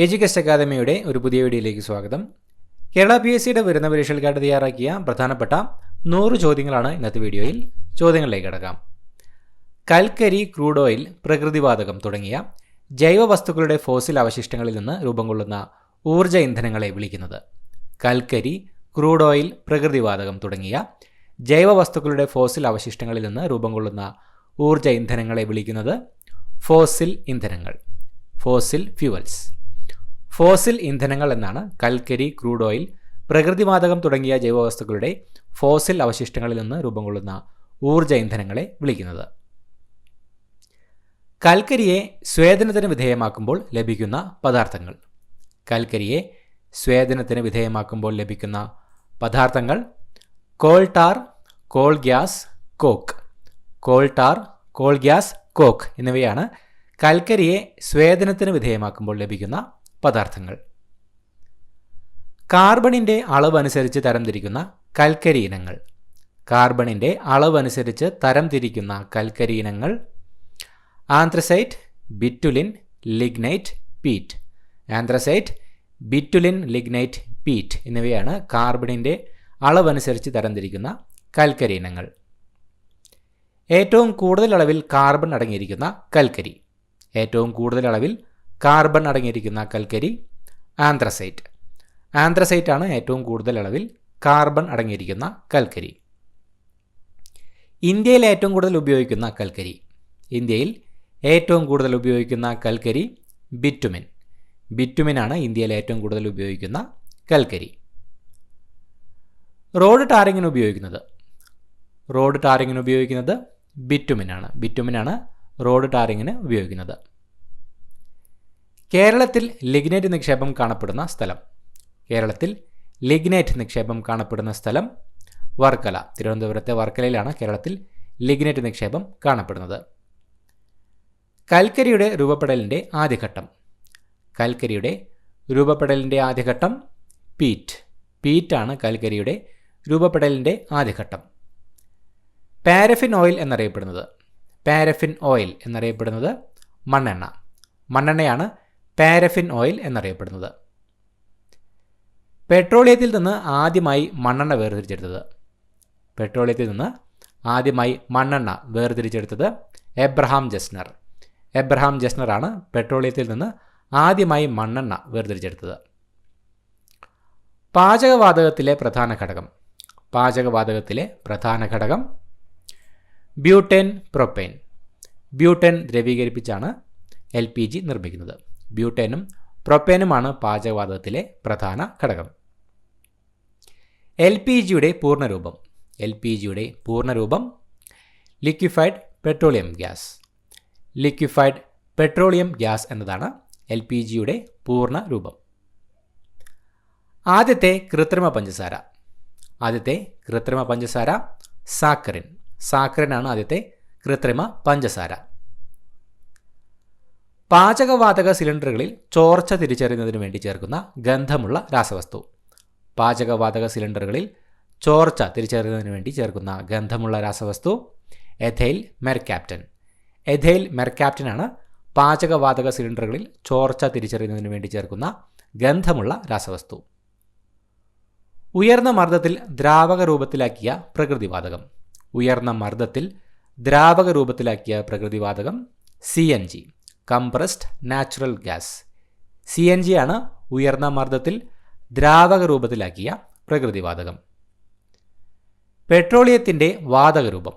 എജ്യുകസ്റ്റ് അക്കാദമിയുടെ ഒരു പുതിയ വീഡിയോയിലേക്ക് സ്വാഗതം. കേരള PSCയുടെ വരുന്ന പരീക്ഷകൾക്കായിട്ട് തയ്യാറാക്കിയ പ്രധാനപ്പെട്ട 100 ചോദ്യങ്ങളാണ് ഇന്നത്തെ വീഡിയോയിൽ. ചോദ്യങ്ങളിലേക്ക് കടക്കാം. കൽക്കരി, ക്രൂഡ് ഓയിൽ, പ്രകൃതിവാതകം തുടങ്ങിയ ജൈവവസ്തുക്കളുടെ ഫോസിൽ അവശിഷ്ടങ്ങളിൽ നിന്ന് രൂപം കൊള്ളുന്ന ഊർജ്ജ ഇന്ധനങ്ങളെ വിളിക്കുന്നത്? കൽക്കരി, ക്രൂഡ് ഓയിൽ, പ്രകൃതിവാതകം തുടങ്ങിയ ജൈവവസ്തുക്കളുടെ ഫോസിൽ അവശിഷ്ടങ്ങളിൽ നിന്ന് രൂപം കൊള്ളുന്ന ഊർജ്ജ ഇന്ധനങ്ങളെ വിളിക്കുന്നത് ഫോസിൽ ഇന്ധനങ്ങൾ, ഫോസിൽ ഫ്യൂവൽസ്. ഫോസിൽ ഇന്ധനങ്ങൾ എന്നാണ് കൽക്കരി, ക്രൂഡ് ഓയിൽ, പ്രകൃതിവാതകം തുടങ്ങിയ ജൈവവസ്തുക്കളുടെ ഫോസിൽ അവശിഷ്ടങ്ങളിൽ നിന്ന് രൂപം കൊള്ളുന്ന ഊർജ്ജ ഇന്ധനങ്ങളെ വിളിക്കുന്നത്. കൽക്കരിയെ സ്വേദനത്തിന് വിധേയമാക്കുമ്പോൾ ലഭിക്കുന്ന പദാർത്ഥങ്ങൾ. കൽക്കരിയെ സ്വേദനത്തിന് വിധേയമാക്കുമ്പോൾ ലഭിക്കുന്ന പദാർത്ഥങ്ങൾ coal tar, coal gas, coke. Coal tar, coal gas, coke എന്നിവയാണ് കൽക്കരിയെ സ്വേദനത്തിന് വിധേയമാക്കുമ്പോൾ ലഭിക്കുന്ന പദാർത്ഥങ്ങൾ. കാർബണിൻ്റെ അളവനുസരിച്ച് തരംതിരിക്കുന്ന കൽക്കരി ഇനങ്ങൾ. കാർബണിൻ്റെ അളവനുസരിച്ച് തരംതിരിക്കുന്ന കൽക്കരി ഇനങ്ങൾ ആന്ത്രസൈറ്റ്, ബിറ്റുലിൻ, ലിഗ്നൈറ്റ്, പീറ്റ്. ആന്ത്രസൈറ്റ്, ബിറ്റുലിൻ, ലിഗ്നൈറ്റ്, പീറ്റ് എന്നിവയാണ് കാർബണിൻ്റെ അളവനുസരിച്ച് തരംതിരിക്കുന്ന കൽക്കരി ഇനങ്ങൾ. ഏറ്റവും കൂടുതൽ അളവിൽ കാർബൺ അടങ്ങിയിരിക്കുന്ന കൽക്കരി. ഏറ്റവും കൂടുതൽ അളവിൽ കാർബൺ അടങ്ങിയിരിക്കുന്ന കൽക്കരി ആന്ത്രസൈറ്റ്. ആന്ത്രസൈറ്റ് ആണ് ഏറ്റവും കൂടുതൽ അളവിൽ കാർബൺ അടങ്ങിയിരിക്കുന്ന കൽക്കരി. ഇന്ത്യയിൽ ഏറ്റവും കൂടുതൽ ഉപയോഗിക്കുന്ന കൽക്കരി. ഇന്ത്യയിൽ ഏറ്റവും കൂടുതൽ ഉപയോഗിക്കുന്ന കൽക്കരി ബിറ്റുമിൻ. ബിറ്റുമിനാണ് ഇന്ത്യയിൽ ഏറ്റവും കൂടുതൽ ഉപയോഗിക്കുന്ന കൽക്കരി. റോഡ് ടാറിങ്ങിന് ഉപയോഗിക്കുന്നത്. റോഡ് ടാറിങ്ങിന് ഉപയോഗിക്കുന്നത് ബിറ്റുമിനാണ്. ബിറ്റുമിനാണ് റോഡ് ടാറിങ്ങിന് ഉപയോഗിക്കുന്നത്. കേരളത്തിൽ ലിഗ്നൈറ്റ് നിക്ഷേപം കാണപ്പെടുന്ന സ്ഥലം. കേരളത്തിൽ ലിഗ്നൈറ്റ് നിക്ഷേപം കാണപ്പെടുന്ന സ്ഥലം വർക്കല. തിരുവനന്തപുരത്തെ വർക്കലയിലാണ് കേരളത്തിൽ ലിഗ്നൈറ്റ് നിക്ഷേപം കാണപ്പെടുന്നത്. കൽക്കരിയുടെ രൂപപ്പെടലിൻ്റെ ആദ്യഘട്ടം. കൽക്കരിയുടെ രൂപപ്പെടലിൻ്റെ ആദ്യഘട്ടം പീറ്റ്. പീറ്റാണ് കൽക്കരിയുടെ രൂപപ്പെടലിൻ്റെ ആദ്യഘട്ടം. പാരഫിൻ ഓയിൽ എന്നറിയപ്പെടുന്നത്. പാരഫിൻ ഓയിൽ എന്നറിയപ്പെടുന്നത് മണ്ണെണ്ണ. മണ്ണെണ്ണയാണ് പാരഫിൻ ഓയിൽ എന്നറിയപ്പെടുന്നത്. പെട്രോളിയത്തിൽ നിന്ന് ആദ്യമായി മണ്ണെണ്ണ വേർതിരിച്ചെടുത്തത്. പെട്രോളിയത്തിൽ നിന്ന് ആദ്യമായി മണ്ണെണ്ണ വേർതിരിച്ചെടുത്തത് എബ്രഹാം ജസ്നർ. എബ്രഹാം ജസ്നറാണ് പെട്രോളിയത്തിൽ നിന്ന് ആദ്യമായി മണ്ണെണ്ണ വേർതിരിച്ചെടുത്തത്. പാചകവാതകത്തിലെ പ്രധാന ഘടകം. പാചകവാതകത്തിലെ പ്രധാന ഘടകം ബ്യൂട്ടേൻ, പ്രൊപ്പൈൻ. ബ്യൂട്ടേൻ ദ്രവീകരിപ്പിച്ചാണ് LPG നിർമ്മിക്കുന്നത്. ബ്യൂട്ടേനും പ്രൊപ്പൈനുമാണ് പാചകവാതകത്തിലെ പ്രധാന ഘടകം. LPGയുടെ പൂർണ്ണരൂപം. LPGയുടെ പൂർണ്ണരൂപം liquefied petroleum gas. Liquefied petroleum gas എന്നതാണ് LPGയുടെ പൂർണ്ണ രൂപം. ആദ്യത്തെ കൃത്രിമ പഞ്ചസാര. ആദ്യത്തെ കൃത്രിമ പഞ്ചസാര സാക്കറിൻ. സാക്കറിനാണ് ആദ്യത്തെ കൃത്രിമ പഞ്ചസാര. പാചകവാതക സിലിണ്ടറുകളിൽ ചോർച്ച തിരിച്ചറിയുന്നതിന് വേണ്ടി ചേർക്കുന്ന ഗന്ധമുള്ള രാസവസ്തു. പാചകവാതക സിലിണ്ടറുകളിൽ ചോർച്ച തിരിച്ചറിയുന്നതിന് വേണ്ടി ചേർക്കുന്ന ഗന്ധമുള്ള രാസവസ്തു എഥൈൽ മെർക്യാപ്റ്റൻ. എഥൈൽ മെർക്യാപ്റ്റനാണ് പാചകവാതക സിലിണ്ടറുകളിൽ ചോർച്ച തിരിച്ചറിയുന്നതിന് വേണ്ടി ചേർക്കുന്ന ഗന്ധമുള്ള രാസവസ്തു. ഉയർന്ന മർദ്ദത്തിൽ ദ്രാവക രൂപത്തിലാക്കിയ പ്രകൃതിവാതകം. ഉയർന്ന മർദ്ദത്തിൽ ദ്രാവക രൂപത്തിലാക്കിയ പ്രകൃതിവാതകം CNG, compressed natural gas. CNG ആണ് ഉയർന്ന മർദ്ദത്തിൽ ദ്രാവക രൂപത്തിലാക്കിയ പ്രകൃതിവാതകം. പെട്രോളിയത്തിൻ്റെ വാതകരൂപം.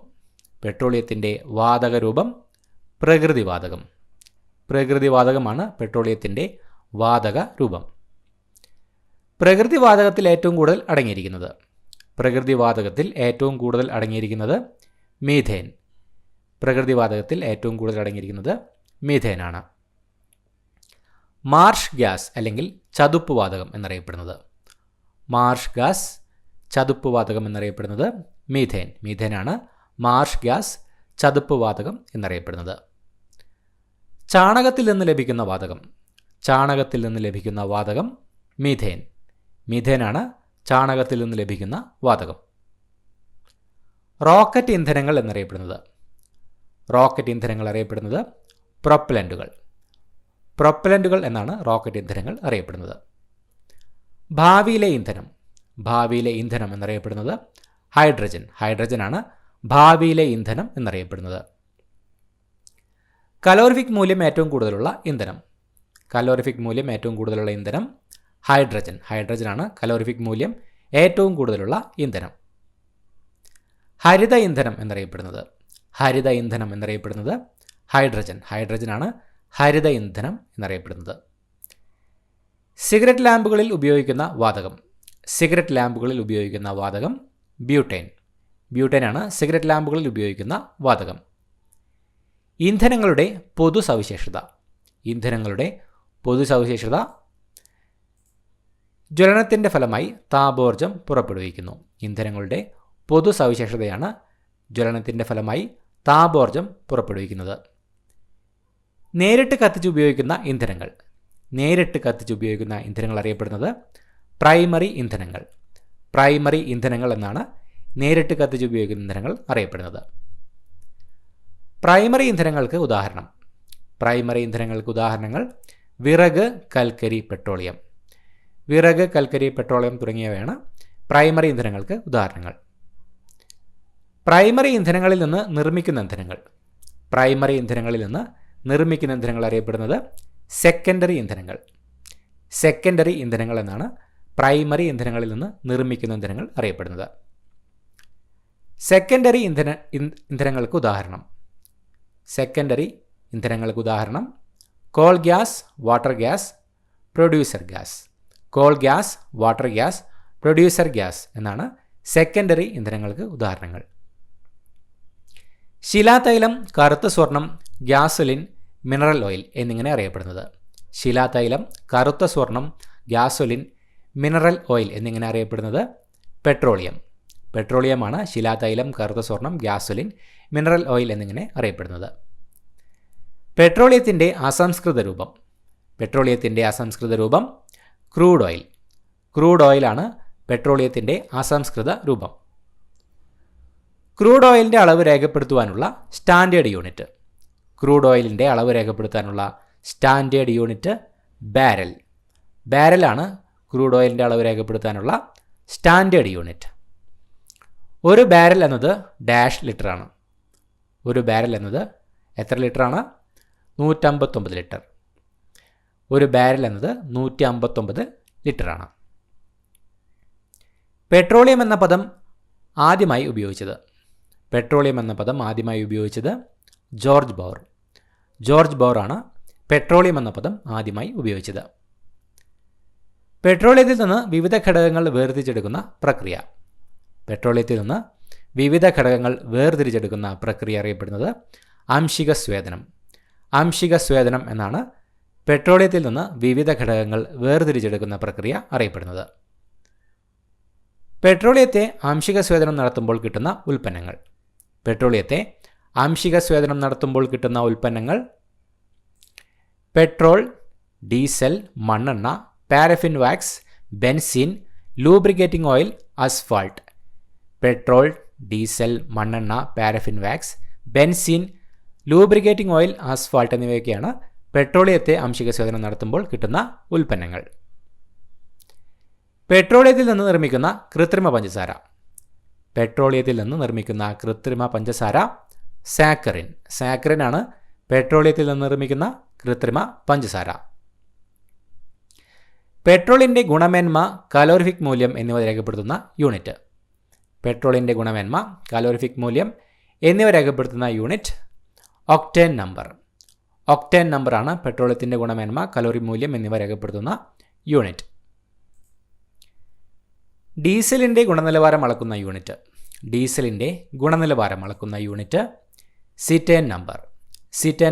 പെട്രോളിയത്തിൻ്റെ വാതകരൂപം പ്രകൃതിവാതകം. പ്രകൃതിവാതകമാണ് പെട്രോളിയത്തിൻ്റെ വാതക രൂപം. പ്രകൃതിവാതകത്തിൽ ഏറ്റവും കൂടുതൽ അടങ്ങിയിരിക്കുന്നത്. പ്രകൃതിവാതകത്തിൽ ഏറ്റവും കൂടുതൽ അടങ്ങിയിരിക്കുന്നത് മീഥേൻ. പ്രകൃതിവാതകത്തിൽ ഏറ്റവും കൂടുതൽ അടങ്ങിയിരിക്കുന്നത് മീഥേനാണ്. മാർഷ് ഗ്യാസ് അല്ലെങ്കിൽ ചതുപ്പ് വാതകം എന്നറിയപ്പെടുന്നത്. മാർഷ് ഗ്യാസ്, ചതുപ്പ് വാതകം എന്നറിയപ്പെടുന്നത് മീഥേൻ. മീഥേനാണ് മാർഷ് ഗ്യാസ്, ചതുപ്പ് വാതകം എന്നറിയപ്പെടുന്നത്. ചാണകത്തിൽ നിന്ന് ലഭിക്കുന്ന വാതകം. ചാണകത്തിൽ നിന്ന് ലഭിക്കുന്ന വാതകം മീഥേൻ. മീഥേനാണ് ചാണകത്തിൽ നിന്ന് ലഭിക്കുന്ന വാതകം. റോക്കറ്റ് ഇന്ധനങ്ങൾ എന്നറിയപ്പെടുന്നത്. റോക്കറ്റ് ഇന്ധനങ്ങൾ അറിയപ്പെടുന്നത് പ്രൊപ്പലൻറ്റുകൾ. പ്രൊപ്പലൻറ്റുകൾ എന്നാണ് റോക്കറ്റ് ഇന്ധനങ്ങൾ അറിയപ്പെടുന്നത്. ഭാവിയിലെ ഇന്ധനം എന്നറിയപ്പെടുന്നത് ഹൈഡ്രജനാണ് ഭാവിയിലെ ഇന്ധനം എന്നറിയപ്പെടുന്നത്. കലോറിഫിക് മൂല്യം ഏറ്റവും കൂടുതലുള്ള ഇന്ധനം ഹൈഡ്രജനാണ് ഹൈഡ്രജനാണ് മൂല്യം ഏറ്റവും കൂടുതലുള്ള ഇന്ധനം. ഹരിത ഇന്ധനം എന്നറിയപ്പെടുന്നത് ഹൈഡ്രജനാണ് ഹരിത ഇന്ധനം എന്നറിയപ്പെടുന്നത്. സിഗരറ്റ് ലാമ്പുകളിൽ ഉപയോഗിക്കുന്ന വാതകം ബ്യൂട്ടൈനാണ് സിഗരറ്റ് ലാമ്പുകളിൽ ഉപയോഗിക്കുന്ന വാതകം. ഇന്ധനങ്ങളുടെ പൊതുസവിശേഷത ജ്വലനത്തിൻ്റെ ഫലമായി താപോർജ്ജം പുറപ്പെടുവിക്കുന്നു. ഇന്ധനങ്ങളുടെ പൊതുസവിശേഷതയാണ് ജ്വലനത്തിൻ്റെ ഫലമായി താപോർജ്ജം പുറപ്പെടുവിക്കുന്നത്. നേരിട്ട് കത്തിച്ചുപയോഗിക്കുന്ന ഇന്ധനങ്ങൾ അറിയപ്പെടുന്നത് പ്രൈമറി ഇന്ധനങ്ങൾ എന്നാണ് നേരിട്ട് കത്തിച്ചുപയോഗിക്കുന്ന ഇന്ധനങ്ങൾ അറിയപ്പെടുന്നത്. പ്രൈമറി ഇന്ധനങ്ങൾക്ക് ഉദാഹരണങ്ങൾ വിറക്, കൽക്കരി, പെട്രോളിയം തുടങ്ങിയവയാണ് പ്രൈമറി ഇന്ധനങ്ങൾക്ക് ഉദാഹരണങ്ങൾ. പ്രൈമറി ഇന്ധനങ്ങളിൽ നിന്ന് നിർമ്മിക്കുന്ന ഇന്ധനങ്ങൾ അറിയപ്പെടുന്നത് സെക്കൻഡറി ഇന്ധനങ്ങൾ എന്നാണ് പ്രൈമറി ഇന്ധനങ്ങളിൽ നിന്ന് നിർമ്മിക്കുന്ന ഇന്ധനങ്ങൾ അറിയപ്പെടുന്നത്. സെക്കൻഡറി ഇന്ധനങ്ങൾക്ക് ഉദാഹരണം coal gas, water gas, producer gas എന്നാണ് സെക്കൻഡറി ഇന്ധനങ്ങൾക്ക് ഉദാഹരണങ്ങൾ. ശിലാതൈലം, കറുത്ത സ്വർണം, ഗ്യാസോലിൻ, മിനറൽ ഓയിൽ എന്നിങ്ങനെ അറിയപ്പെടുന്നത്. ശിലാതൈലം, കറുത്ത സ്വർണം, ഗ്യാസോലിൻ, മിനറൽ ഓയിൽ എന്നിങ്ങനെ അറിയപ്പെടുന്നത് പെട്രോളിയമാണ് ശിലാതൈലം, കറുത്ത സ്വർണം, ഗ്യാസോലിൻ, മിനറൽ ഓയിൽ എന്നിങ്ങനെ അറിയപ്പെടുന്നത്. പെട്രോളിയത്തിൻ്റെ അസംസ്കൃത രൂപം ക്രൂഡ് ഓയിലാണ് പെട്രോളിയത്തിൻ്റെ അസംസ്കൃത രൂപം. ക്രൂഡ് ഓയിലിൻ്റെ അളവ് രേഖപ്പെടുത്തുവാനുള്ള സ്റ്റാൻഡേർഡ് യൂണിറ്റ് ബാരലാണ് ക്രൂഡ് ഓയിലിൻ്റെ അളവ് രേഖപ്പെടുത്താനുള്ള സ്റ്റാൻഡേർഡ് യൂണിറ്റ്. ഒരു ബാരൽ എന്നത് ലിറ്ററാണ്. ഒരു ബാരൽ എന്നത് എത്ര ലിറ്ററാണ്? 159 ലിറ്റർ. ഒരു ബാരൽ എന്നത് 159 ലിറ്ററാണ്. പെട്രോളിയം എന്ന പദം ആദ്യമായി ഉപയോഗിച്ചത് ജോർജ് ബൗർ ആണ് പെട്രോളിയം എന്ന പദം ആദ്യമായി ഉപയോഗിച്ചത്. പെട്രോളിയത്തിൽ നിന്ന് വിവിധ ഘടകങ്ങൾ വേർതിരിച്ചെടുക്കുന്ന പ്രക്രിയ അറിയപ്പെടുന്നത് ആംശിക സ്വേദനം എന്നാണ് പെട്രോളിയത്തിൽ നിന്ന് വിവിധ ഘടകങ്ങൾ വേർതിരിച്ചെടുക്കുന്ന പ്രക്രിയ അറിയപ്പെടുന്നത്. പെട്രോളിയത്തെ ആംശിക സ്വേദനം നടത്തുമ്പോൾ കിട്ടുന്ന ഉൽപ്പന്നങ്ങൾ പെട്രോൾ, ഡീസൽ, മണ്ണെണ്ണ, paraffin wax, benzene, lubricating oil, asphalt. Petrol, diesel, മണ്ണെണ്ണ, paraffin wax, benzene, lubricating oil, asphalt എന്നിവയൊക്കെയാണ് പെട്രോളിയത്തെ ആംശിക സ്വേദനം നടത്തുമ്പോൾ കിട്ടുന്ന ഉൽപ്പന്നങ്ങൾ. പെട്രോളിയത്തിൽ നിന്ന് നിർമ്മിക്കുന്ന കൃത്രിമ പഞ്ചസാര സാക്കറിൻ ആണ് പെട്രോളിയത്തിൽ നിന്ന് നിർമ്മിക്കുന്ന കൃത്രിമ പഞ്ചസാര. പെട്രോളിൻ്റെ ഗുണമേന്മ, കലോറിഫിക് മൂല്യം എന്നിവ രേഖപ്പെടുത്തുന്ന യൂണിറ്റ് ഒക്ടേൻ നമ്പറാണ് പെട്രോളിയത്തിൻ്റെ ഗുണമേന്മ, കലോറി മൂല്യം എന്നിവ രേഖപ്പെടുത്തുന്ന യൂണിറ്റ്. ഡീസലിൻ്റെ ഗുണനിലവാരം അളക്കുന്ന യൂണിറ്റ് സിറ്റേൻ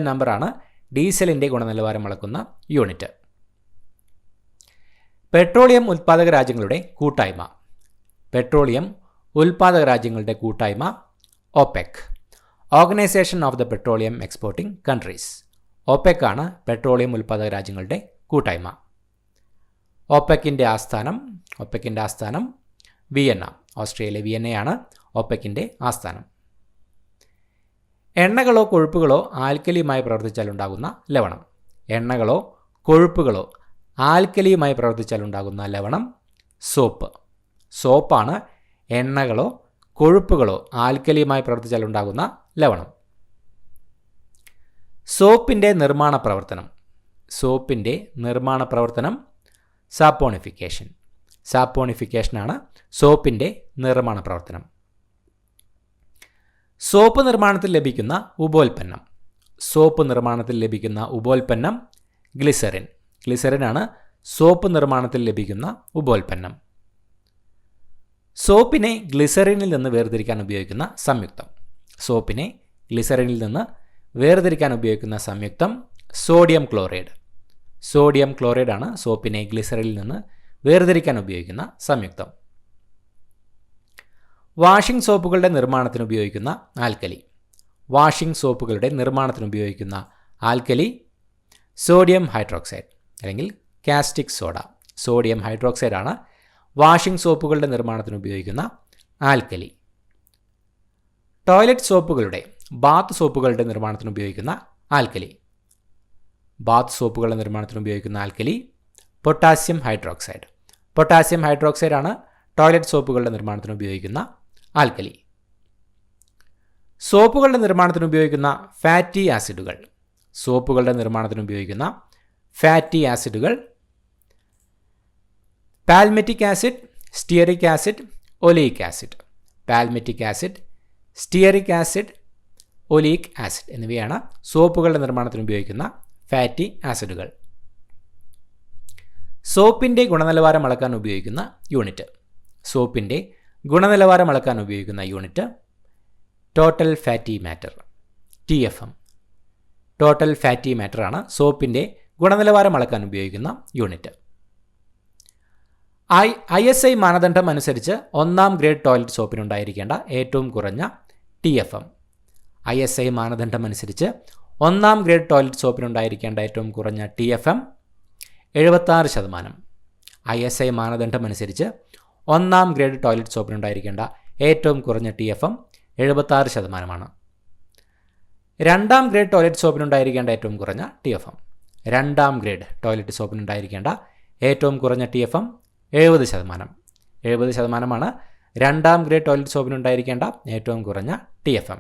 നമ്പറാണ് ഡീസലിൻ്റെ ഗുണനിലവാരം അളക്കുന്ന യൂണിറ്റ്. പെട്രോളിയം ഉൽപ്പാദക രാജ്യങ്ങളുടെ കൂട്ടായ്മ OPEC, organisation of the petroleum exporting countries. OPEC ആണ് പെട്രോളിയം ഉൽപ്പാദക രാജ്യങ്ങളുടെ കൂട്ടായ്മ. OPECൻ്റെ ആസ്ഥാനം വിയന്ന, ഓസ്ട്രിയയിലെ വിയന്നയാണ് OPECൻ്റെ ആസ്ഥാനം. എണ്ണകളോ കൊഴുപ്പുകളോ ആൽക്കലിയുമായി പ്രവർത്തിച്ചാൽ ഉണ്ടാകുന്ന ലവണം. കൊഴുപ്പുകളോ ആൽക്കലിയുമായി പ്രവർത്തിച്ചാൽ ഉണ്ടാകുന്ന ലവണം സോപ്പ്. സോപ്പാണ് എണ്ണകളോ കൊഴുപ്പുകളോ ആൽക്കലിയുമായി പ്രവർത്തിച്ചാൽ ഉണ്ടാകുന്ന ലവണം. സോപ്പിൻ്റെ നിർമ്മാണ പ്രവർത്തനം. സോപ്പിൻ്റെ നിർമ്മാണ പ്രവർത്തനം സാപ്പോണിഫിക്കേഷൻ. സാപ്പോണിഫിക്കേഷനാണ് സോപ്പിൻ്റെ നിർമ്മാണ പ്രവർത്തനം. സോപ്പ് നിർമ്മാണത്തിൽ ലഭിക്കുന്ന ഉപോൽപ്പന്നം. സോപ്പ് നിർമ്മാണത്തിൽ ലഭിക്കുന്ന ഉപോൽപ്പന്നം ഗ്ലിസറിൻ. ഗ്ലിസറിനാണ് സോപ്പ് നിർമ്മാണത്തിൽ ലഭിക്കുന്ന ഉപോൽപ്പന്നം. സോപ്പിനെ ഗ്ലിസറിനിൽ നിന്ന് വേർതിരിക്കാൻ ഉപയോഗിക്കുന്ന സംയുക്തം. സോപ്പിനെ ഗ്ലിസറിനിൽ നിന്ന് വേർതിരിക്കാൻ ഉപയോഗിക്കുന്ന സംയുക്തം സോഡിയം ക്ലോറൈഡ്. സോഡിയം ക്ലോറൈഡാണ് സോപ്പിനെ ഗ്ലിസറിനിൽ നിന്ന് വേർതിരിക്കാൻ ഉപയോഗിക്കുന്ന സംയുക്തം. വാഷിംഗ് സോപ്പുകളുടെ നിർമ്മാണത്തിന് ഉപയോഗിക്കുന്ന ആൽക്കലി. വാഷിംഗ് സോപ്പുകളുടെ നിർമ്മാണത്തിന് ഉപയോഗിക്കുന്ന ആൽക്കലി സോഡിയം ഹൈഡ്രോക്സൈഡ് അല്ലെങ്കിൽ കാസ്റ്റിക് സോഡ. സോഡിയം ഹൈഡ്രോക്സൈഡ് ആണ് വാഷിംഗ് സോപ്പുകളുടെ നിർമ്മാണത്തിന് ഉപയോഗിക്കുന്ന ആൽക്കലി. ടോയ്ലറ്റ് സോപ്പുകളുടെ ബാത്ത് സോപ്പുകളുടെ നിർമ്മാണത്തിന് ഉപയോഗിക്കുന്ന ആൽക്കലി. ബാത്ത് സോപ്പുകളുടെ നിർമ്മാണത്തിന് ഉപയോഗിക്കുന്ന alkali potassium hydroxide. Potassium hydroxide ആണ് ടോയ്ലറ്റ് സോപ്പുകളുടെ നിർമ്മാണത്തിന് ഉപയോഗിക്കുന്ന ആൽക്കലി. സോപ്പുകളുടെ നിർമ്മാണത്തിന് ഉപയോഗിക്കുന്ന ഫാറ്റി ആസിഡുകൾ. സോപ്പുകളുടെ നിർമ്മാണത്തിന് ഉപയോഗിക്കുന്ന ഫാറ്റി ആസിഡുകൾ palmitic acid, stearic acid, oleic acid. Palmitic acid, stearic acid, oleic acid എന്നിവയാണ് സോപ്പുകളുടെ നിർമ്മാണത്തിന് ഉപയോഗിക്കുന്ന ഫാറ്റി ആസിഡുകൾ. സോപ്പിൻ്റെ ഗുണനിലവാരം അളക്കാൻ ഉപയോഗിക്കുന്ന യൂണിറ്റ്. സോപ്പിൻ്റെ ഗുണനിലവാരം അളക്കാൻ ഉപയോഗിക്കുന്ന unit total fatty matter, TFM. Total fatty matter ആണ് സോപ്പിൻ്റെ ഗുണനിലവാരം അളക്കാൻ ഉപയോഗിക്കുന്ന യൂണിറ്റ്. ISI മാനദണ്ഡം അനുസരിച്ച് 1ാം ഗ്രേഡ് ടോയ്ലറ്റ് സോപ്പിനുണ്ടായിരിക്കേണ്ട ഏറ്റവും കുറഞ്ഞ TFM. ISI മാനദണ്ഡം അനുസരിച്ച് 1ാം ഗ്രേഡ് ടോയ്ലറ്റ് സോപ്പിനുണ്ടായിരിക്കേണ്ട ഏറ്റവും കുറഞ്ഞ TFM 76%. ISI മാനദണ്ഡം അനുസരിച്ച് 1ാം ഗ്രേഡ് ടോയ്ലറ്റ് സോപ്പിനുണ്ടായിരിക്കേണ്ട ഏറ്റവും കുറഞ്ഞ TFM 76%. 2ാം ഗ്രേഡ് ടോയ്ലറ്റ് സോപ്പിനുണ്ടായിരിക്കേണ്ട ഏറ്റവും കുറഞ്ഞ TFM. 2ാം ഗ്രേഡ് ടോയ്ലറ്റ് സോപ്പിനുണ്ടായിരിക്കേണ്ട ഏറ്റവും കുറഞ്ഞ TFM 70%. 70%മാണ് 2ാം ഗ്രേഡ് ടോയ്ലറ്റ് സോപ്പിനുണ്ടായിരിക്കേണ്ട ഏറ്റവും കുറഞ്ഞ TFM.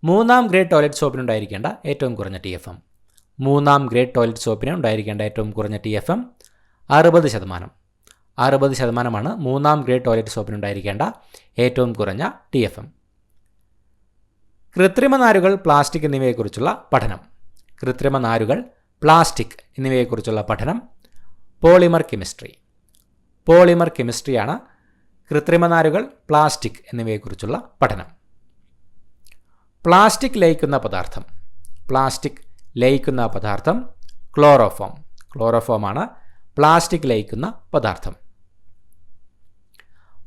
3ാം ഗ്രേഡ് ടോയ്ലറ്റ് സോപ്പിനുണ്ടായിരിക്കേണ്ട ഏറ്റവും കുറഞ്ഞ TFM. 3ാം ഗ്രേഡ് ടോയ്ലറ്റ് സോപ്പിന് ഉണ്ടായിരിക്കേണ്ട ഏറ്റവും കുറഞ്ഞ TFM 60%. 60%മാണ് 3ാം ഗ്രേഡ് ടോയ്ലറ്റ് സോപ്പിനുണ്ടായിരിക്കേണ്ട ഏറ്റവും കുറഞ്ഞ TFM. കൃത്രിമ നാരുകൾ, പ്ലാസ്റ്റിക് എന്നിവയെക്കുറിച്ചുള്ള പഠനം. കൃത്രിമ നാരുകൾ, പ്ലാസ്റ്റിക് എന്നിവയെക്കുറിച്ചുള്ള പഠനം പോളിമർ കെമിസ്ട്രി. പോളിമർ കെമിസ്ട്രിയാണ് കൃത്രിമ നാരുകൾ, പ്ലാസ്റ്റിക് എന്നിവയെക്കുറിച്ചുള്ള പഠനം. പ്ലാസ്റ്റിക് ലയിക്കുന്ന പദാർത്ഥം. പ്ലാസ്റ്റിക് ലയിക്കുന്ന പദാർത്ഥം ക്ലോറോഫോം. ക്ലോറോഫോമാണ് പ്ലാസ്റ്റിക് ലയിക്കുന്ന പദാർത്ഥം.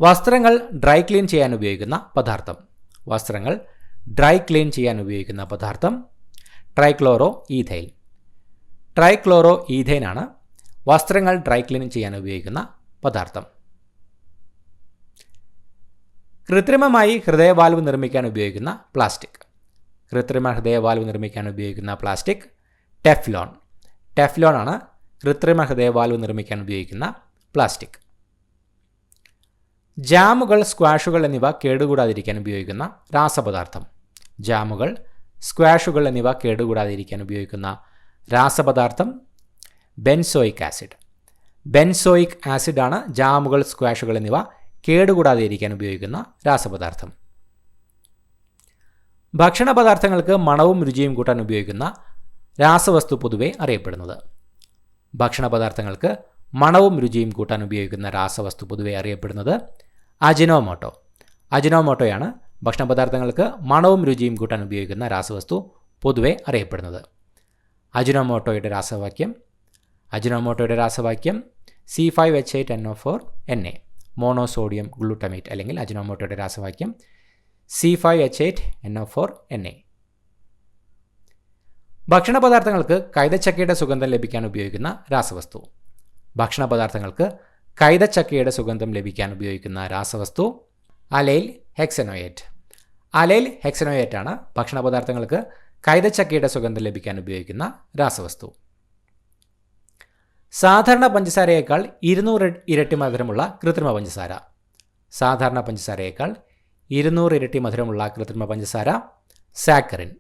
വസ്ത്രങ്ങൾ ഡ്രൈ ക്ലീൻ ചെയ്യാൻ ഉപയോഗിക്കുന്ന പദാർത്ഥം. വസ്ത്രങ്ങൾ ഡ്രൈ ക്ലീൻ ചെയ്യാൻ ഉപയോഗിക്കുന്ന പദാർത്ഥം ട്രൈക്ലോറോ ഈഥൈൻ. ട്രൈക്ലോറോ ഈഥൈനാണ് വസ്ത്രങ്ങൾ ഡ്രൈ ക്ലീൻ ചെയ്യാൻ ഉപയോഗിക്കുന്ന പദാർത്ഥം. കൃത്രിമമായി ഹൃദയവാൽവ് നിർമ്മിക്കാൻ ഉപയോഗിക്കുന്ന പ്ലാസ്റ്റിക്. കൃത്രിമ ഹൃദയവാൽവ് നിർമ്മിക്കാൻ ഉപയോഗിക്കുന്ന പ്ലാസ്റ്റിക് ടെഫ്ലോൺ. ടെഫ്ലോൺ ആണ് കൃത്രിമ ഹൃദയവാൽവ് നിർമ്മിക്കാൻ ഉപയോഗിക്കുന്ന പ്ലാസ്റ്റിക്. ജാമുകൾ, സ്ക്വാഷുകൾ എന്നിവ കേടുകൂടാതിരിക്കാൻ ഉപയോഗിക്കുന്ന രാസപദാർത്ഥം. ജാമുകൾ, സ്ക്വാഷുകൾ എന്നിവ കേടുകൂടാതിരിക്കാൻ ഉപയോഗിക്കുന്ന രാസപദാർത്ഥം ബെൻസോയിക് ആസിഡ്. ബെൻസോയിക് ആസിഡാണ് ജാമുകൾ, സ്ക്വാഷുകൾ എന്നിവ കേടുകൂടാതിരിക്കാൻ ഉപയോഗിക്കുന്ന രാസപദാർത്ഥം. ഭക്ഷണ പദാർത്ഥങ്ങൾക്ക് മണവും രുചിയും കൂട്ടാൻ ഉപയോഗിക്കുന്ന രാസവസ്തു പൊതുവെ അറിയപ്പെടുന്നത്. ഭക്ഷണ പദാർത്ഥങ്ങൾക്ക് മണവും രുചിയും കൂട്ടാൻ ഉപയോഗിക്കുന്ന രാസവസ്തു പൊതുവെ അറിയപ്പെടുന്നത് അജിനോമോട്ടോ. അജിനോമോട്ടോയാണ് ഭക്ഷണ പദാർത്ഥങ്ങൾക്ക് മണവും രുചിയും കൂട്ടാൻ ഉപയോഗിക്കുന്ന രാസവസ്തു പൊതുവെ അറിയപ്പെടുന്നത്. അജിനോമോട്ടോയുടെ രാസവാക്യം C5H8NO4Na, മോണോസോഡിയം ഗ്ലൂട്ടമേറ്റ്. അല്ലെങ്കിൽ അജിനോമോട്ടോയുടെ രാസവാക്യം C5H8NO4Na. ഭക്ഷണ പദാർത്ഥങ്ങൾക്ക് കൈതച്ചക്കയുടെ സുഗന്ധം ലഭിക്കാൻ ഉപയോഗിക്കുന്ന രാസവസ്തു. ഭക്ഷണ പദാർത്ഥങ്ങൾക്ക് കൈതച്ചക്കയുടെ സുഗന്ധം ലഭിക്കാൻ ഉപയോഗിക്കുന്ന രാസവസ്തു അലൈൽ ഹെക്സനോയേറ്റ്. അലൈൽ ഹെക്സനോയേറ്റ് ആണ് ഭക്ഷണ പദാർത്ഥങ്ങൾക്ക് കൈതച്ചക്കയുടെ സുഗന്ധം ലഭിക്കാൻ ഉപയോഗിക്കുന്ന രാസവസ്തു. സാധാരണ പഞ്ചസാരയേക്കാൾ 200 ഇരട്ടി മധുരമുള്ള കൃത്രിമ പഞ്ചസാര. സാധാരണ പഞ്ചസാരയേക്കാൾ 200 ഇരട്ടി മധുരമുള്ള കൃത്രിമ പഞ്ചസാര സാക്കറിൻ.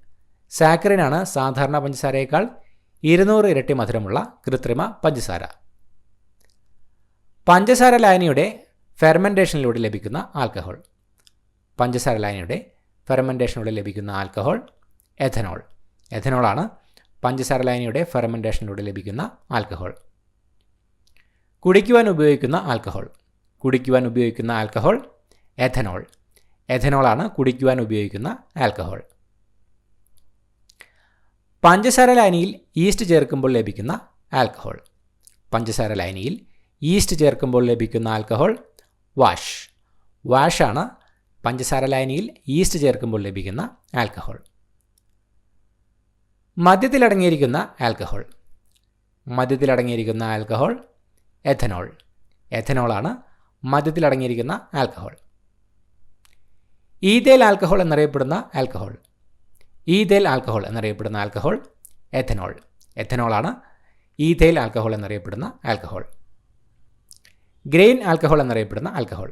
സാക്കറിനാണ് സാധാരണ പഞ്ചസാരയേക്കാൾ 200 ഇരട്ടി മധുരമുള്ള കൃത്രിമ പഞ്ചസാര. പഞ്ചസാര ലായനിയുടെ ഫെർമെൻറ്റേഷനിലൂടെ ലഭിക്കുന്ന ആൽക്കഹോൾ. പഞ്ചസാര ലായനിയുടെ ഫെർമെൻറ്റേഷനിലൂടെ ലഭിക്കുന്ന ആൽക്കഹോൾ എഥനോൾ. എഥനോളാണ് പഞ്ചസാര ലായനിയുടെ ഫെർമെൻറ്റേഷനിലൂടെ ലഭിക്കുന്ന ആൽക്കഹോൾ. കുടിക്കുവാൻ ഉപയോഗിക്കുന്ന ആൽക്കഹോൾ. കുടിക്കുവാൻ ഉപയോഗിക്കുന്ന ആൽക്കഹോൾ എഥനോൾ. എഥനോളാണ് കുടിക്കുവാൻ ഉപയോഗിക്കുന്ന ആൽക്കഹോൾ. പഞ്ചസാര ലായനിയിൽ ഈസ്റ്റ് ചേർക്കുമ്പോൾ ലഭിക്കുന്ന ആൽക്കഹോൾ. പഞ്ചസാര ലായനിയിൽ ഈസ്റ്റ് ചേർക്കുമ്പോൾ ലഭിക്കുന്ന ആൽക്കഹോൾ വാഷ്. വാഷാണ് പഞ്ചസാര ലായനിയിൽ ഈസ്റ്റ് ചേർക്കുമ്പോൾ ലഭിക്കുന്ന ആൽക്കഹോൾ. മദ്യത്തിലടങ്ങിയിരിക്കുന്ന ആൽക്കഹോൾ. മദ്യത്തിലടങ്ങിയിരിക്കുന്ന ആൽക്കഹോൾ എഥനോൾ. എഥനോളാണ് മദ്യത്തിലടങ്ങിയിരിക്കുന്ന ആൽക്കഹോൾ. ഈഥൈൽ ആൽക്കഹോൾ എന്നറിയപ്പെടുന്ന ആൽക്കഹോൾ. ഈഥൈൽ ആൽക്കഹോൾ എന്നറിയപ്പെടുന്ന ആൽക്കഹോൾ എഥനോൾ. എഥനോളാണ് ഈഥൈൽ ആൽക്കഹോൾ എന്നറിയപ്പെടുന്ന ആൽക്കഹോൾ. ഗ്രെയിൻ ആൽക്കഹോൾ എന്നറിയപ്പെടുന്ന ആൽക്കഹോൾ.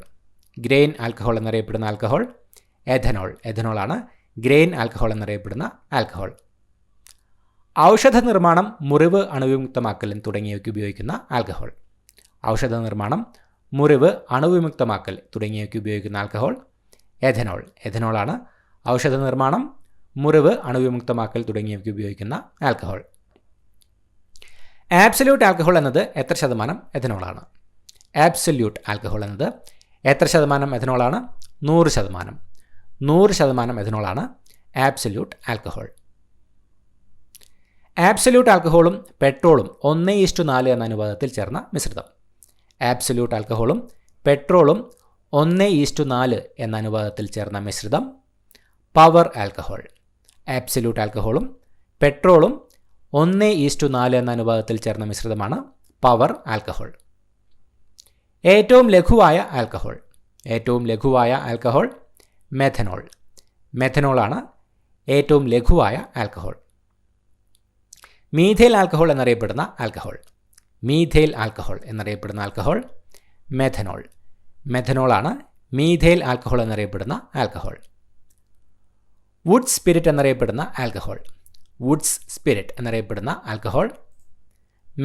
ഗ്രെയിൻ ആൽക്കഹോൾ എന്നറിയപ്പെടുന്ന ആൽക്കഹോൾ എഥനോൾ. എഥനോളാണ് ഗ്രെയിൻ ആൽക്കഹോൾ എന്നറിയപ്പെടുന്ന ആൽക്കഹോൾ. ഔഷധ നിർമ്മാണം, മുറിവ് അണുവിമുക്തമാക്കൽ തുടങ്ങിയവയ്ക്ക് ഉപയോഗിക്കുന്ന ആൽക്കഹോൾ. ഔഷധ നിർമ്മാണം, മുറിവ് അണുവിമുക്തമാക്കൽ തുടങ്ങിയവയ്ക്ക് ഉപയോഗിക്കുന്ന ആൽക്കഹോൾ എഥനോൾ. എഥനോളാണ് ഔഷധ നിർമ്മാണം, മുറിവ് അണുവിമുക്തമാക്കൽ തുടങ്ങിയവയ്ക്ക് ഉപയോഗിക്കുന്ന ആൽക്കഹോൾ. ആബ്സല്യൂട്ട് ആൽക്കഹോൾ എന്നത് എത്ര ശതമാനം എഥനോളാണ്? ആബ്സല്യൂട്ട് ആൽക്കഹോൾ എന്നത് എത്ര ശതമാനം എഥനോളാണ്? 100%. 100% എഥനോളാണ് ആബ്സല്യൂട്ട് ആൽക്കഹോൾ. ആബ്സല്യൂട്ട് ആൽക്കഹോളും പെട്രോളും 1:4 എന്ന അനുപാതത്തിൽ ചേർന്ന മിശ്രിതം. ആബ്സല്യൂട്ട് ആൽക്കഹോളും പെട്രോളും 1:4 എന്ന അനുപാതത്തിൽ ചേർന്ന മിശ്രിതം പവർ ആൽക്കഹോൾ. ആബ്സല്യൂട്ട് ആൽക്കഹോളും പെട്രോളും 1:4 എന്ന അനുപാതത്തിൽ ചേർന്ന മിശ്രിതമാണ് പവർ ആൽക്കഹോൾ. ഏറ്റവും ലഘുവായ ആൽക്കഹോൾ. ഏറ്റവും ലഘുവായ ആൽക്കഹോൾ മെഥനോൾ. മെഥനോളാണ് ഏറ്റവും ലഘുവായ ആൽക്കഹോൾ. മീഥൈൽ ആൽക്കഹോൾ എന്നറിയപ്പെടുന്ന ആൽക്കഹോൾ. മീഥൈൽ ആൽക്കഹോൾ എന്നറിയപ്പെടുന്ന ആൽക്കഹോൾ മെഥനോൾ. മെഥനോളാണ് മീഥൈൽ ആൽക്കഹോൾ എന്നറിയപ്പെടുന്ന ആൽക്കഹോൾ. വുഡ് സ്പിരിറ്റ് എന്നറിയപ്പെടുന്ന ആൽക്കഹോൾ. വുഡ്സ് സ്പിരിറ്റ് എന്നറിയപ്പെടുന്ന ആൽക്കഹോൾ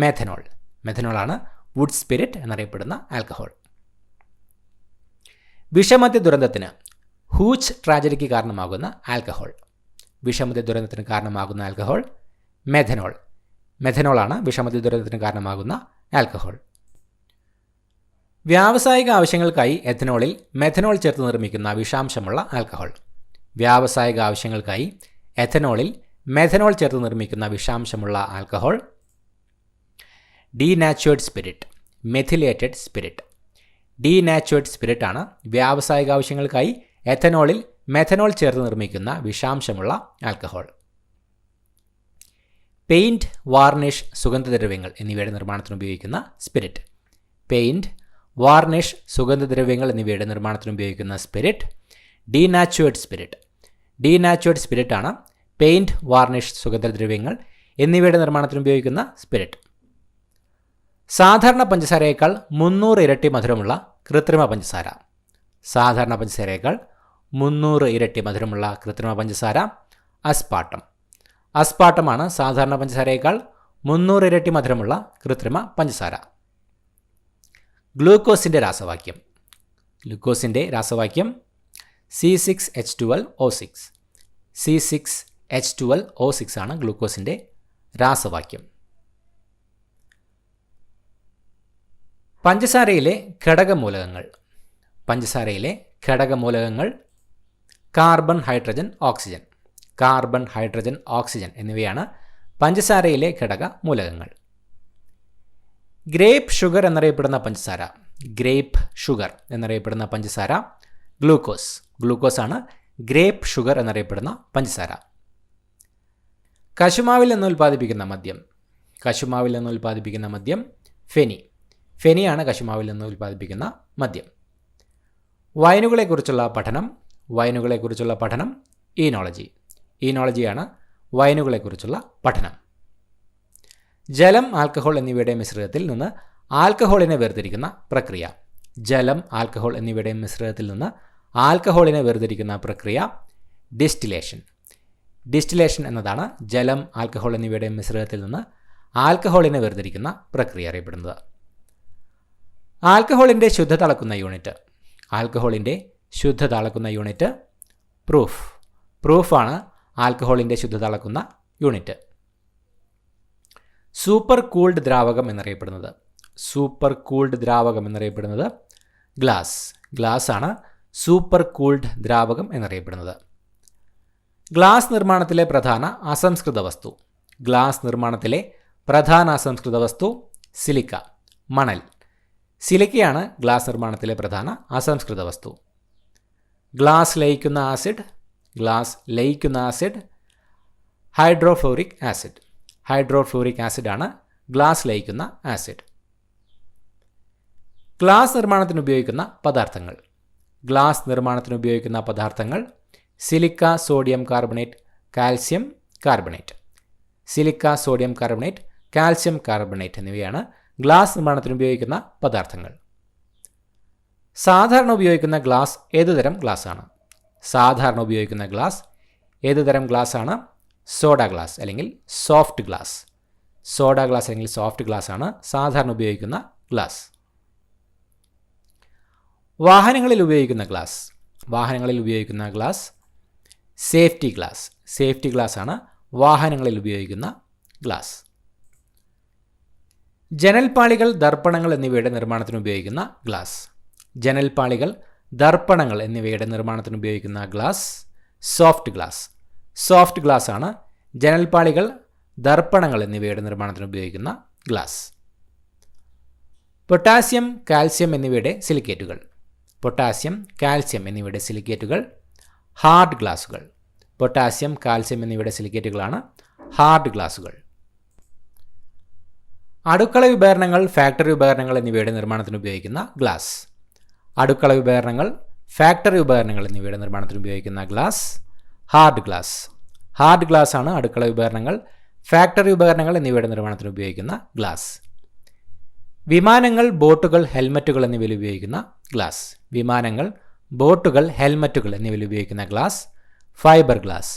മെഥനോൾ. മെഥനോളാണ് വുഡ് സ്പിരിറ്റ് എന്നറിയപ്പെടുന്ന ആൽക്കഹോൾ. വിഷമദ്യ ദുരന്തത്തിന്, ഹൂച്ച് ട്രാജഡിക്ക് കാരണമാകുന്ന ആൽക്കഹോൾ. വിഷമദ്യ ദുരന്തത്തിന് കാരണമാകുന്ന ആൽക്കഹോൾ മെഥനോൾ. മെഥനോളാണ് വിഷമദ്യ ദുരന്തത്തിന് കാരണമാകുന്ന ആൽക്കഹോൾ. വ്യാവസായിക ആവശ്യങ്ങൾക്കായി എഥനോളിൽ മെഥനോൾ ചേർത്ത് നിർമ്മിക്കുന്ന വിഷാംശമുള്ള ആൽക്കഹോൾ. വ്യാവസായിക ആവശ്യങ്ങൾക്കായി എഥനോളിൽ മെഥനോൾ ചേർത്ത് നിർമ്മിക്കുന്ന വിഷാംശമുള്ള alcohol denatured spirit, methylated spirit. Denatured spirit ആണ് വ്യാവസായിക ആവശ്യങ്ങൾക്കായി എഥനോളിൽ മെഥനോൾ ചേർത്ത് നിർമ്മിക്കുന്ന വിഷാംശമുള്ള ആൽക്കഹോൾ. പെയിൻറ്റ്, വാർണിഷ്, സുഗന്ധദ്രവ്യങ്ങൾ എന്നിവയുടെ നിർമ്മാണത്തിന് ഉപയോഗിക്കുന്ന സ്പിരിറ്റ്. പെയിൻറ്റ്, വാർണിഷ്, സുഗന്ധദ്രവ്യങ്ങൾ എന്നിവയുടെ നിർമ്മാണത്തിന് ഉപയോഗിക്കുന്ന spirit denatured spirit. Denatured spirit ആണ് പെയിൻറ്റ്, വാർണിഷ്, സുഗന്ധദ്രവ്യങ്ങൾ എന്നിവയുടെ നിർമ്മാണത്തിന് ഉപയോഗിക്കുന്ന സ്പിരിറ്റ്. സാധാരണ പഞ്ചസാരയേക്കാൾ 300 ഇരട്ടി മധുരമുള്ള കൃത്രിമ പഞ്ചസാര. സാധാരണ പഞ്ചസാരയേക്കാൾ 300 ഇരട്ടി മധുരമുള്ള കൃത്രിമ പഞ്ചസാര അസ്പാർട്ടം. അസ്പാർട്ടമാണ് സാധാരണ പഞ്ചസാരയേക്കാൾ 300 ഇരട്ടി മധുരമുള്ള കൃത്രിമ പഞ്ചസാര. ഗ്ലൂക്കോസിൻ്റെ രാസവാക്യം. ഗ്ലൂക്കോസിൻ്റെ രാസവാക്യം C6H12O6. C6H12O6 ആണ് ഗ്ലൂക്കോസിൻ്റെ രാസവാക്യം. പഞ്ചസാരയിലെ ഘടകമൂലകങ്ങൾ. പഞ്ചസാരയിലെ ഘടകമൂലകങ്ങൾ carbon, hydrogen, oxygen. Carbon, hydrogen, oxygen എന്നിവയാണ് പഞ്ചസാരയിലെ ഘടകമൂലകങ്ങൾ. ഗ്രേപ്പ് ഷുഗർ എന്നറിയപ്പെടുന്ന പഞ്ചസാര. ഗ്രേപ്പ് ഷുഗർ എന്നറിയപ്പെടുന്ന പഞ്ചസാര ഗ്ലൂക്കോസ്. ഗ്ലൂക്കോസ് ആണ് ഗ്രേപ്പ് ഷുഗർ എന്നറിയപ്പെടുന്ന പഞ്ചസാര. കശുമാവിൽ നിന്ന് ഉൽപ്പാദിപ്പിക്കുന്ന മദ്യം. കശുമാവിൽ നിന്ന് ഉൽപ്പാദിപ്പിക്കുന്ന മദ്യം ഫെനി. ഫെനിയാണ് കശുമാവിൽ നിന്ന് ഉൽപ്പാദിപ്പിക്കുന്ന മദ്യം. വൈനുകളെക്കുറിച്ചുള്ള പഠനം. വൈനുകളെക്കുറിച്ചുള്ള പഠനം ഈനോളജി. ഈനോളജിയാണ് വൈനുകളെക്കുറിച്ചുള്ള പഠനം. ജലം, ആൽക്കഹോൾ എന്നിവയുടെ മിശ്രിതത്തിൽ നിന്ന് ആൽക്കഹോളിനെ വേർതിരിക്കുന്ന പ്രക്രിയ. ജലം, ആൽക്കഹോൾ എന്നിവയുടെ മിശ്രിതത്തിൽ നിന്ന് ആൽക്കഹോളിനെ വേർതിരിക്കുന്ന പ്രക്രിയ ഡിസ്റ്റിലേഷൻ. ഡിസ്റ്റിലേഷൻ എന്നതാണ് ജലം, ആൽക്കഹോൾ എന്നിവയുടെ മിശ്രിതത്തിൽ നിന്ന് ആൽക്കഹോളിനെ വേർതിരിക്കുന്ന പ്രക്രിയ അറിയപ്പെടുന്നത്. ആൽക്കഹോളിൻ്റെ ശുദ്ധത അളക്കുന്ന യൂണിറ്റ്. ആൽക്കഹോളിൻ്റെ ശുദ്ധത അളക്കുന്ന യൂണിറ്റ് പ്രൂഫ്. പ്രൂഫാണ് ആൽക്കഹോളിൻ്റെ ശുദ്ധത അളക്കുന്ന യൂണിറ്റ്. സൂപ്പർ കൂൾഡ് ദ്രാവകം എന്നറിയപ്പെടുന്നത്. സൂപ്പർ കൂൾഡ് ദ്രാവകം എന്നറിയപ്പെടുന്നത് ഗ്ലാസ്. ഗ്ലാസ് ആണ് സൂപ്പർ കൂൾഡ് ദ്രാവകം എന്നറിയപ്പെടുന്നത്. ഗ്ലാസ് നിർമ്മാണത്തിലെ പ്രധാന അസംസ്കൃത വസ്തു. ഗ്ലാസ് നിർമ്മാണത്തിലെ പ്രധാന അസംസ്കൃത വസ്തു സിലിക്ക, മണൽ. സിലിക്കയാണ് ഗ്ലാസ് നിർമ്മാണത്തിലെ പ്രധാന അസംസ്കൃത വസ്തു. ഗ്ലാസ് ലയിക്കുന്ന ആസിഡ്. ഗ്ലാസ് ലയിക്കുന്ന ആസിഡ് ഹൈഡ്രോഫ്ലൂറിക് ആസിഡ്. ഹൈഡ്രോഫ്ലൂറിക് ആസിഡാണ് ഗ്ലാസ് ലയിക്കുന്ന ആസിഡ്. ഗ്ലാസ് നിർമ്മാണത്തിന് ഉപയോഗിക്കുന്ന പദാർത്ഥങ്ങൾ. ഗ്ലാസ് നിർമ്മാണത്തിന് ഉപയോഗിക്കുന്ന പദാർത്ഥങ്ങൾ silica, sodium carbonate, calcium carbonate. Silica, sodium carbonate, calcium carbonate എന്നിവയാണ് ഗ്ലാസ് നിർമ്മാണത്തിന് ഉപയോഗിക്കുന്ന പദാർത്ഥങ്ങൾ. സാധാരണ ഉപയോഗിക്കുന്ന ഗ്ലാസ് ഏതുതരം ഗ്ലാസ് ആണ്? സാധാരണ ഉപയോഗിക്കുന്ന ഗ്ലാസ് ഏതുതരം ഗ്ലാസ് ആണ്? സോഡ ഗ്ലാസ് അല്ലെങ്കിൽ സോഫ്റ്റ് ഗ്ലാസ്. സോഡ ഗ്ലാസ് അല്ലെങ്കിൽ സോഫ്റ്റ് ഗ്ലാസ് ആണ് സാധാരണ ഉപയോഗിക്കുന്ന ഗ്ലാസ്. വാഹനങ്ങളിൽ ഉപയോഗിക്കുന്ന ഗ്ലാസ്. വാഹനങ്ങളിൽ ഉപയോഗിക്കുന്ന glass safety glass. Safety glass ആണ് വാഹനങ്ങളിൽ ഉപയോഗിക്കുന്ന ഗ്ലാസ്. ജനൽപ്പാളികൾ, ദർപ്പണങ്ങൾ എന്നിവയുടെ നിർമ്മാണത്തിന് ഉപയോഗിക്കുന്ന ഗ്ലാസ്. ജനൽപ്പാളികൾ, ദർപ്പണങ്ങൾ എന്നിവയുടെ നിർമ്മാണത്തിന് ഉപയോഗിക്കുന്ന glass soft glass. Soft glass ആണ് ജനൽപ്പാളികൾ, ദർപ്പണങ്ങൾ എന്നിവയുടെ നിർമ്മാണത്തിന് ഉപയോഗിക്കുന്ന ഗ്ലാസ്. പൊട്ടാസ്യം, കാൽസ്യം എന്നിവയുടെ സിലിക്കേറ്റുകൾ. പൊട്ടാസ്യം, കാൽസ്യം എന്നിവയുടെ സിലിക്കേറ്റുകൾ ഹാർഡ് ഗ്ലാസുകൾ. പൊട്ടാസ്യം, കാൽസ്യം എന്നിവയുടെ സിലിക്കേറ്റുകളാണ് ഹാർഡ് ഗ്ലാസുകൾ. അടുക്കള ഉപകരണങ്ങൾ, ഫാക്ടറി ഉപകരണങ്ങൾ എന്നിവയുടെ നിർമ്മാണത്തിന് ഉപയോഗിക്കുന്ന ഗ്ലാസ്. അടുക്കള ഉപകരണങ്ങൾ, ഫാക്ടറി ഉപകരണങ്ങൾ എന്നിവയുടെ നിർമ്മാണത്തിന് ഉപയോഗിക്കുന്ന glass hard glass. Hard glass ആണ് അടുക്കള ഉപകരണങ്ങൾ, ഫാക്ടറി ഉപകരണങ്ങൾ എന്നിവയുടെ നിർമ്മാണത്തിന് ഉപയോഗിക്കുന്ന ഗ്ലാസ്. വിമാനങ്ങൾ, ബോട്ടുകൾ, ഹെൽമറ്റുകൾ എന്നിവയിൽ ഉപയോഗിക്കുന്ന ഗ്ലാസ്. വിമാനങ്ങൾ, ബോട്ടുകൾ, ഹെൽമറ്റുകൾ എന്നിവയിൽ ഉപയോഗിക്കുന്ന ഗ്ലാസ് ഫൈബർ ഗ്ലാസ്.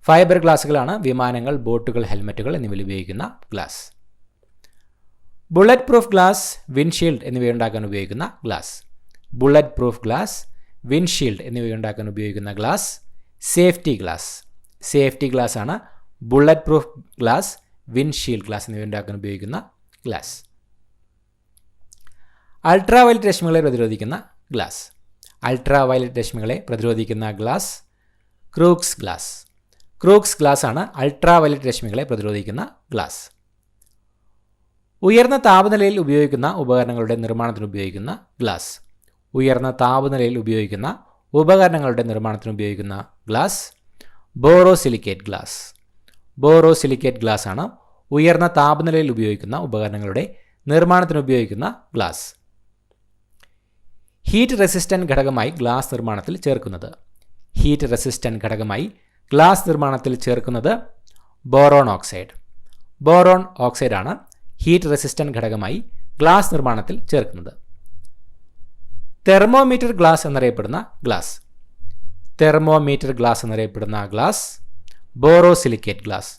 ഫൈബർ ഗ്ലാസുകളാണ് വിമാനങ്ങൾ, ബോട്ടുകൾ, ഹെൽമറ്റുകൾ എന്നിവയിൽ ഉപയോഗിക്കുന്ന glass. Bulletproof glass, windshield എന്നിവയുണ്ടാക്കാൻ ഉപയോഗിക്കുന്ന glass. Bulletproof glass, windshield എന്നിവയുണ്ടാക്കാൻ ഉപയോഗിക്കുന്ന glass safety glass. Safety glass ആണ് bulletproof glass, windshield glass എന്നിവയുണ്ടാക്കാൻ ഉപയോഗിക്കുന്ന ഗ്ലാസ്. അൾട്രാ വയലറ്റ് രശ്മികളെ പ്രതിരോധിക്കുന്ന ഗ്ലാസ്. അൾട്രാ വയലറ്റ് രശ്മികളെ പ്രതിരോധിക്കുന്ന glass Crookes glass. Crookes glass ആണ് അൾട്രാ വയലറ്റ് രശ്മികളെ പ്രതിരോധിക്കുന്ന ഗ്ലാസ്. ഉയർന്ന താപനിലയിൽ ഉപയോഗിക്കുന്ന ഉപകരണങ്ങളുടെ നിർമ്മാണത്തിന് ഉപയോഗിക്കുന്ന ഗ്ലാസ്. ഉയർന്ന താപനിലയിൽ ഉപയോഗിക്കുന്ന ഉപകരണങ്ങളുടെ നിർമ്മാണത്തിന് ഉപയോഗിക്കുന്ന glass borosilicate glass. Borosilicate glass ആണ് ഉയർന്ന താപനിലയിൽ ഉപയോഗിക്കുന്ന ഉപകരണങ്ങളുടെ നിർമ്മാണത്തിന് ഉപയോഗിക്കുന്ന ഗ്ലാസ്. ഹീറ്റ് റെസിസ്റ്റന്റ് ഘടകമായി ഗ്ലാസ് നിർമ്മാണത്തിൽ ചേർക്കുന്നത്. ഹീറ്റ് റെസിസ്റ്റന്റ് ഘടകമായി ഗ്ലാസ് നിർമ്മാണത്തിൽ ചേർക്കുന്നത് ബോറോൺ ഓക്സൈഡ്. ബോറോൺ ഓക്സൈഡ് ആണ് ഹീറ്റ് റെസിസ്റ്റന്റ് ഘടകമായി ഗ്ലാസ് നിർമ്മാണത്തിൽ ചേർക്കുന്നത്. തെർമോമീറ്റർ ഗ്ലാസ് എന്നറിയപ്പെടുന്ന ഗ്ലാസ്. തെർമോമീറ്റർ ഗ്ലാസ് എന്നറിയപ്പെടുന്ന glass borosilicate glass.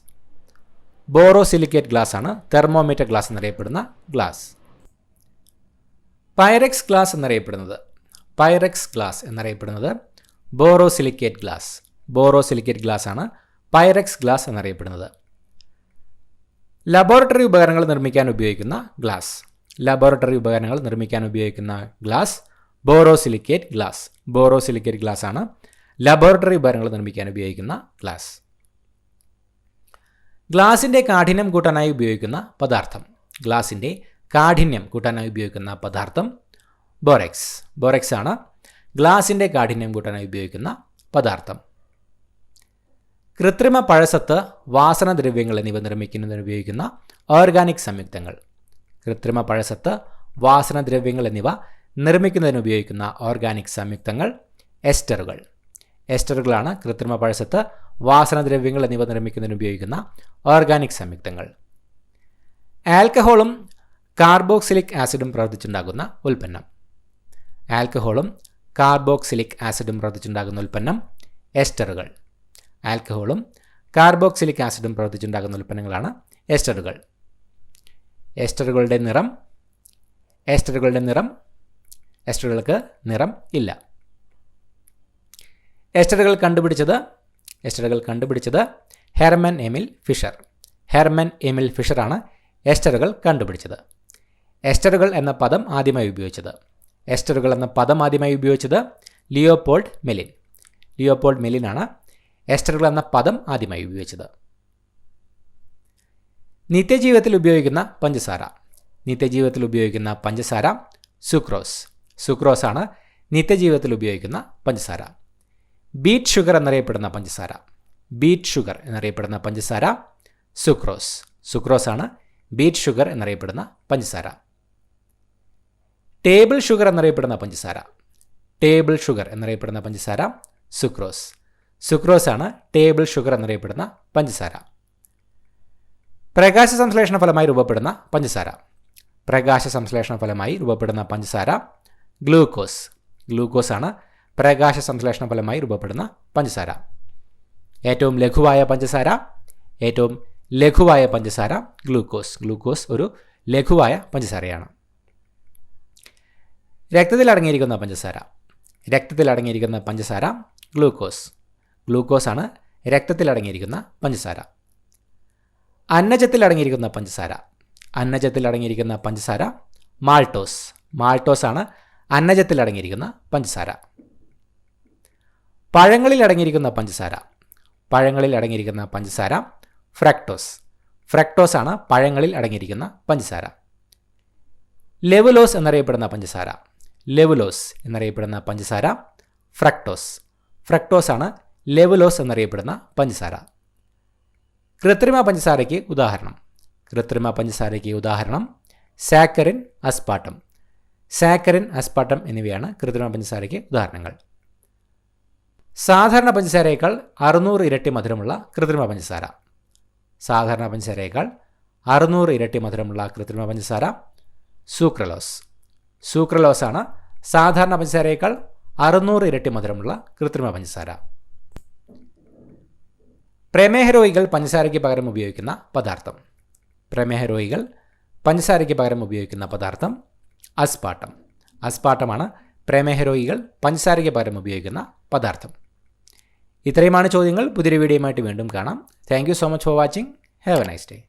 Borosilicate glass ആണ് തെർമോമീറ്റർ ഗ്ലാസ് എന്നറിയപ്പെടുന്ന ഗ്ലാസ്. പൈറക്സ് ഗ്ലാസ് എന്നറിയപ്പെടുന്നത്. പൈറക്സ് ഗ്ലാസ് എന്നറിയപ്പെടുന്നത് ബോറോസിലിക്കേറ്റ് ഗ്ലാസ്. ബോറോസിലിക്കേറ്റ് ഗ്ലാസ് ആണ് പൈറക്സ് ഗ്ലാസ് എന്നറിയപ്പെടുന്നത്. ലബോറട്ടറി ഉപകരണങ്ങൾ നിർമ്മിക്കാൻ ഉപയോഗിക്കുന്ന ഗ്ലാസ്. ലബോറട്ടറി ഉപകരണങ്ങൾ നിർമ്മിക്കാൻ ഉപയോഗിക്കുന്ന glass borosilicate glass. Borosilicate glass ആണ് ലബോറട്ടറി ഉപകരണങ്ങൾ നിർമ്മിക്കാൻ ഉപയോഗിക്കുന്ന ഗ്ലാസ്. ഗ്ലാസിൻ്റെ കാഠിന്യം കൂട്ടാനായി ഉപയോഗിക്കുന്ന പദാർത്ഥം. ഗ്ലാസിൻ്റെ കാഠിന്യം കൂട്ടാനായി ഉപയോഗിക്കുന്ന പദാർത്ഥം ബോറെക്സ്. ബോറെക്സ് ആണ് ഗ്ലാസിൻ്റെ കാഠിന്യം കൂട്ടാനായി ഉപയോഗിക്കുന്ന പദാർത്ഥം. കൃത്രിമ പഴസത്ത്, വാസനദ്രവ്യങ്ങൾ എന്നിവ നിർമ്മിക്കുന്നതിന് ഉപയോഗിക്കുന്ന ഓർഗാനിക് സംയുക്തങ്ങൾ. കൃത്രിമ പഴസത്ത്, വാസനദ്രവ്യങ്ങൾ എന്നിവ നിർമ്മിക്കുന്നതിന് ഉപയോഗിക്കുന്ന ഓർഗാനിക് സംയുക്തങ്ങൾ എസ്റ്ററുകൾ. എസ്റ്ററുകളാണ് കൃത്രിമ പഴസത്ത്, വാസനദ്രവ്യങ്ങൾ എന്നിവ നിർമ്മിക്കുന്നതിന് ഉപയോഗിക്കുന്ന ഓർഗാനിക് സംയുക്തങ്ങൾ. ആൽക്കഹോളും കാർബോക്സിലിക് ആസിഡും പ്രവർത്തിച്ചുണ്ടാകുന്ന ഉൽപ്പന്നം. ആൽക്കഹോളും കാർബോക്സിലിക് ആസിഡും പ്രവർത്തിച്ചുണ്ടാകുന്ന ഉൽപ്പന്നം എസ്റ്ററുകൾ. ആൽക്കഹോളും കാർബോക്സിലിക് ആസിഡും പ്രവർത്തിച്ചുണ്ടാകുന്ന ഉൽപ്പന്നങ്ങളാണ് എസ്റ്ററുകൾ. എസ്റ്ററുകളുടെ നിറം. എസ്റ്ററുകൾക്ക് നിറം ഇല്ല. എസ്റ്ററുകൾ കണ്ടുപിടിച്ചത് ഹെർമൻ എമിൽ ഫിഷർ. ഹെർമൻ എമിൽ ഫിഷറാണ് എസ്റ്ററുകൾ കണ്ടുപിടിച്ചത്. എസ്റ്ററുകൾ എന്ന പദം ആദ്യമായി ഉപയോഗിച്ചത് ലിയോപോൾഡ് മെലിൻ. ലിയോപോൾഡ് മെലിനാണ് എസ്റ്ററുകൾ എന്ന പദം ആദ്യമായി ഉപയോഗിച്ചത്. നിത്യജീവിതത്തിൽ ഉപയോഗിക്കുന്ന പഞ്ചസാര സുക്രോസ്. സുക്രോസാണ് നിത്യജീവിതത്തിൽ ഉപയോഗിക്കുന്ന പഞ്ചസാര. ബീറ്റ് ഷുഗർ എന്നറിയപ്പെടുന്ന പഞ്ചസാര സുക്രോസ്. സുക്രോസാണ് ബീറ്റ് ഷുഗർ എന്നറിയപ്പെടുന്ന പഞ്ചസാര. ടേബിൾ ഷുഗർ എന്നറിയപ്പെടുന്ന പഞ്ചസാര സുക്രോസ്. സുക്രോസാണ് ടേബിൾ ഷുഗർ എന്നറിയപ്പെടുന്ന പഞ്ചസാര. പ്രകാശ സംശ്ലേഷണ ഫലമായി രൂപപ്പെടുന്ന പഞ്ചസാര ഗ്ലൂക്കോസ്. ഗ്ലൂക്കോസാണ് പ്രകാശ സംശ്ലേഷണ ഫലമായി രൂപപ്പെടുന്ന പഞ്ചസാര. ഏറ്റവും ലഘുവായ പഞ്ചസാര ഗ്ലൂക്കോസ്. ഗ്ലൂക്കോസ് ഒരു ലഘുവായ പഞ്ചസാരയാണ്. രക്തത്തിൽ അടങ്ങിയിരിക്കുന്ന പഞ്ചസാര ഗ്ലൂക്കോസ്. ഗ്ലൂക്കോസാണ് രക്തത്തിൽ അടങ്ങിയിരിക്കുന്ന പഞ്ചസാര. അന്നജത്തിൽ അടങ്ങിയിരിക്കുന്ന പഞ്ചസാര മാൾട്ടോസ്. മാൾട്ടോസാണ് അന്നജത്തിൽ അടങ്ങിയിരിക്കുന്ന പഞ്ചസാര. പഴങ്ങളിൽ അടങ്ങിയിരിക്കുന്ന പഞ്ചസാര ഫ്രക്ടോസ്. ഫ്രക്ടോസാണ് പഴങ്ങളിൽ അടങ്ങിയിരിക്കുന്ന പഞ്ചസാര. ലെവുലോസ് എന്നറിയപ്പെടുന്ന പഞ്ചസാര ഫ്രക്ടോസ്. ഫ്രക്ടോസാണ് ലെവുലോസ് എന്നറിയപ്പെടുന്ന പഞ്ചസാര. കൃത്രിമ പഞ്ചസാരയ്ക്ക് ഉദാഹരണം സാക്കറിൻ, അസ്പാർട്ടം എന്നിവയാണ് കൃത്രിമ പഞ്ചസാരയ്ക്ക് ഉദാഹരണങ്ങൾ. സാധാരണ പഞ്ചസാരയേക്കാൾ 600 ഇരട്ടി മധുരമുള്ള കൃത്രിമ പഞ്ചസാര സൂക്രലോസ്. സൂക്രലോസാണ് സാധാരണ പഞ്ചസാരയേക്കാൾ 600 ഇരട്ടി മധുരമുള്ള കൃത്രിമ പഞ്ചസാര. പ്രമേഹ രോഗികൾ പഞ്ചസാരയ്ക്ക് പകരം ഉപയോഗിക്കുന്ന പദാർത്ഥം അസ്പാർട്ടം. അസ്പാർട്ടമാണ് പ്രമേഹ രോഗികൾ പഞ്ചസാരയ്ക്ക് പകരം ഉപയോഗിക്കുന്ന പദാർത്ഥം. ഇത്രയുമാണ് ചോദ്യങ്ങൾ. പുതിയൊരു വീഡിയോയുമായിട്ട് വീണ്ടും കാണാം. Thank you so much for watching. Have A nice day.